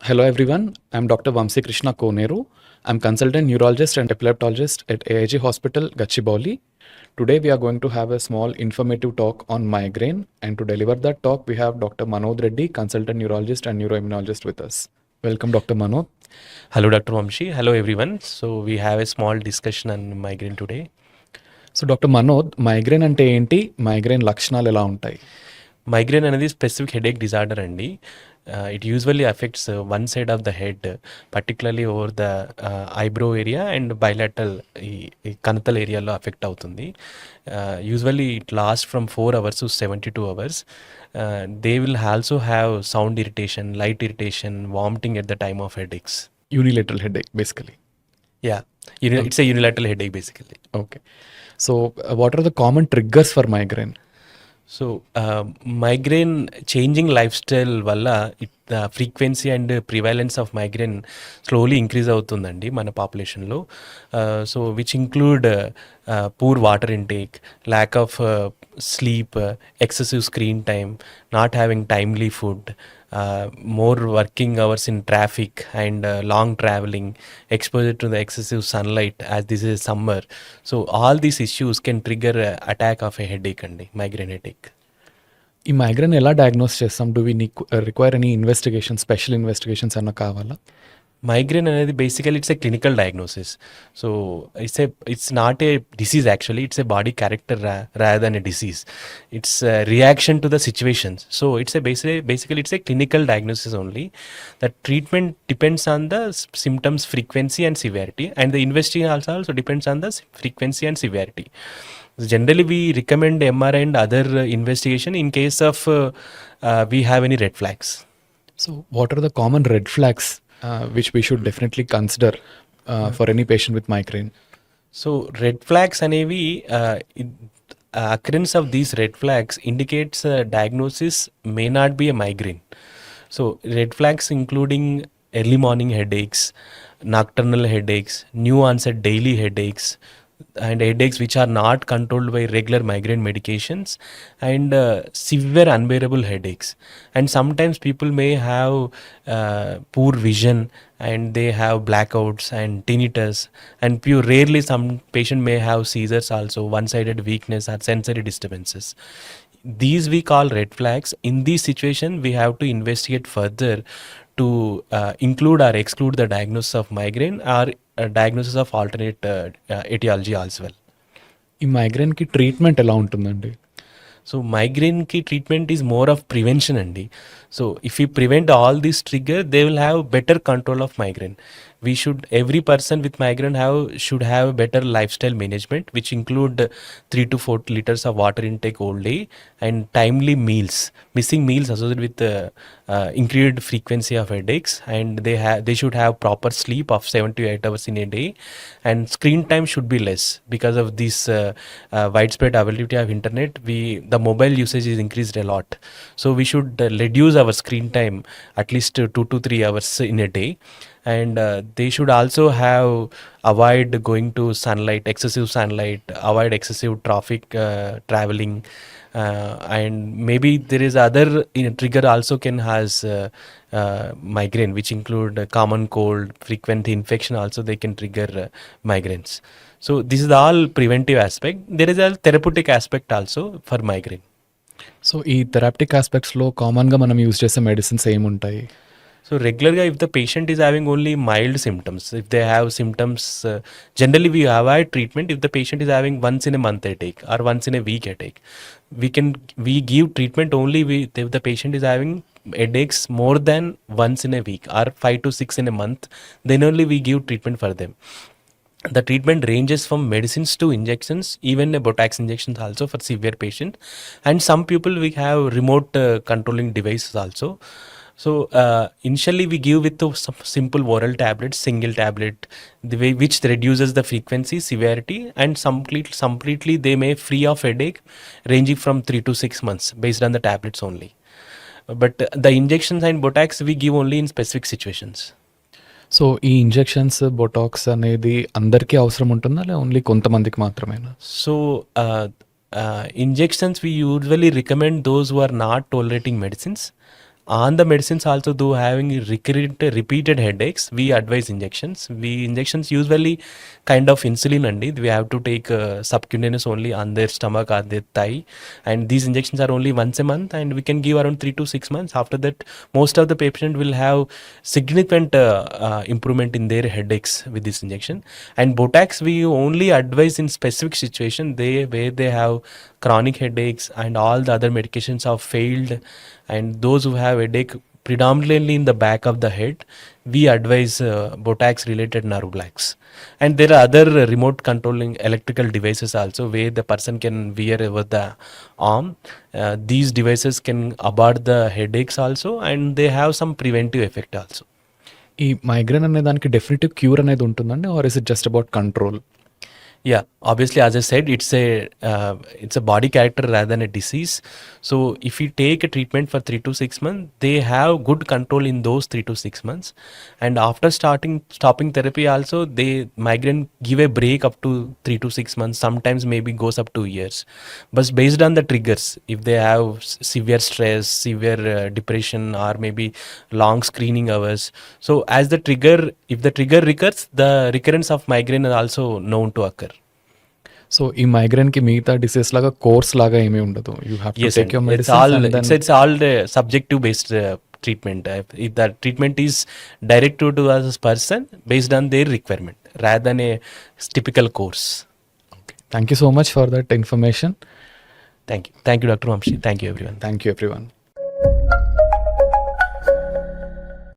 Hello everyone, I'm Dr. Vamsi Krishna Koneru. I'm consultant neurologist and epileptologist at AIG Hospital, Gachibowli. Today we are going to have a small informative talk on migraine, and to deliver that talk we have Dr. Manod Reddy, consultant neurologist and neuroimmunologist with us. Welcome Dr. Manod. Hello, Dr. Vamshi. Hello, everyone. So we have a small discussion on migraine today. So doctor Manod, migraine అంటే ఏంటి, migraine లక్షణాలు ఎలా ఉంటాయి? Migraine అనేది specific headache disorder అండి. It usually affects one side of the head, particularly over the eyebrow area and bilateral ఈ కణతల ఏరియాలో అఫెక్ట్ అవుతుంది. Usually it last from 4 hours to 72 hours. They will also have sound irritation, light irritation, vomiting at the time of headaches. Unilateral headache basically. Yeah, it's a unilateral headache basically. Okay. So what are the common triggers for migraine? So migraine changing lifestyle వల్ల frequency and prevalence of migraine slowly increase అవుతుందండి మన పాపులేషన్లో. So which include poor water intake, lack of sleep, excessive screen time, not having timely food, more working hours in traffic and long traveling, exposure to the excessive sunlight as this is summer. So all these issues can trigger a attack of a headache and migraine headache. ఈ migraine ఎలా diagnose చేస్తాం? Do we require any investigation, special investigations అన్న కావాలా? Migraine అనేది basically it's a clinical diagnosis. So it's not a disease actually, it's a body character rather than a disease. It's reaction to the situations. So it's a basically it's a clinical diagnosis only. The treatment depends on the symptoms frequency and severity, and the investigation also depends on the frequency and severity. Generally, we recommend MRI and other investigation in case of we have any red flags. So, what are the common red flags which we should definitely consider for any patient with migraine? So, red flags anevi occurrence of these red flags indicates diagnosis may not be a migraine. So, red flags including early morning headaches, nocturnal headaches, new onset daily headaches, and headaches which are not controlled by regular migraine medications, and severe unbearable headaches. And sometimes people may have poor vision, and they have blackouts and tinnitus, and rarely some patient may have seizures also, one-sided weakness or sensory disturbances. These we call red flags. In this situation, we have to investigate further to include or exclude the diagnosis of migraine or diagnosis of alternate etiology as well. ఈ మైగ్రేన్కి treatment ఎలా ఉంటుందండి? సో మైగ్రేన్కి treatment is more of prevention అండి. So if you prevent all this trigger, they will have better control of migraine. Every person with migraine should have better lifestyle management, which include 3 to 4 liters of water intake all day, and timely meals. Missing meals associated with increased frequency of headaches, and they should have proper sleep of 7 to 8 hours in a day, and screen time should be less because of this widespread availability of internet. The mobile usage is increased a lot, so we should reduce our screen time at least 2 to 3 hours in a day. And they should also avoid going to sunlight, excessive sunlight, avoid excessive traffic, traveling, and maybe there is other trigger also can has migraine, which include common cold, frequent infection also they can trigger migraines. So this is all preventive aspect. There is a therapeutic aspect also for migraine. So ఈ therapeutic ఆస్పెక్ట్స్లో కామన్గా మనం use చేసే medicines ఏముంటాయి? So regularly, if the patient is having only mild symptoms, if they have symptoms, generally we avoid treatment if the patient is having once in a month headache or once in a week headache. We give treatment only if the patient is having headaches more than once in a week or 5 to 6 in a month, then only we give treatment for them. The treatment ranges from medicines to injections, even Botox injections also for severe patient, and some people we have remote controlling devices also. So initially we give with some simple oral tablets, single tablet, which reduces the frequency, severity, and completely they may free of headache, ranging from 3 to 6 months based on the tablets only. But the injections and Botox we give only in specific situations. So ఈ injections, Botox అనేది అందరికీ అవసరం ఉంటుందా, లేదా only కొంతమందికి మాత్రమేనా? So injections we usually recommend those who are not tolerating medicines, on the medicines also, though having repeated headaches, we advise injections. We injections usually kind of insulin andi, we have to take subcutaneous only on their stomach or their thigh, and these injections are only once a month, and we can give around 3 to 6 months. After that, most of the patient will have significant improvement in their headaches with this injection. And Botox we only advise in specific situation, where they have chronic headaches and all the other medications have failed, and those who have headache predominantly in the back of the head, we advise Botox related nerve blocks. And there are other remote controlling electrical devices also, where the person can wear over the arm. These devices can abort the headaches also, and they have some preventive effect also. ఈ migraine అనే దానికి definitive cure అనేది ఉంటుందండి, or is it just about control? Yeah, obviously, as I said, it's a body character rather than a disease. So if you take a treatment for 3 to 6 months, they have good control in those 3 to 6 months. And after stopping therapy also, they migraine give a break up to 3 to 6 months, sometimes maybe goes up to years. But based on the triggers, if they have severe stress, severe depression, or maybe long screening hours. So if the trigger recurs, the recurrence of migraine is also known to occur. So ఈ మైగ్రేన్కి మిగతా disease లాగా course లాగా ఏమీ ఉండదు. You have to take your medicines. It's all subjective based treatment. If the treatment is directed to a person based on their requirement rather than a typical course. Thank you so much for that information. Thank you, Dr. Vamsi. Thank you, everyone. Thank you everyone.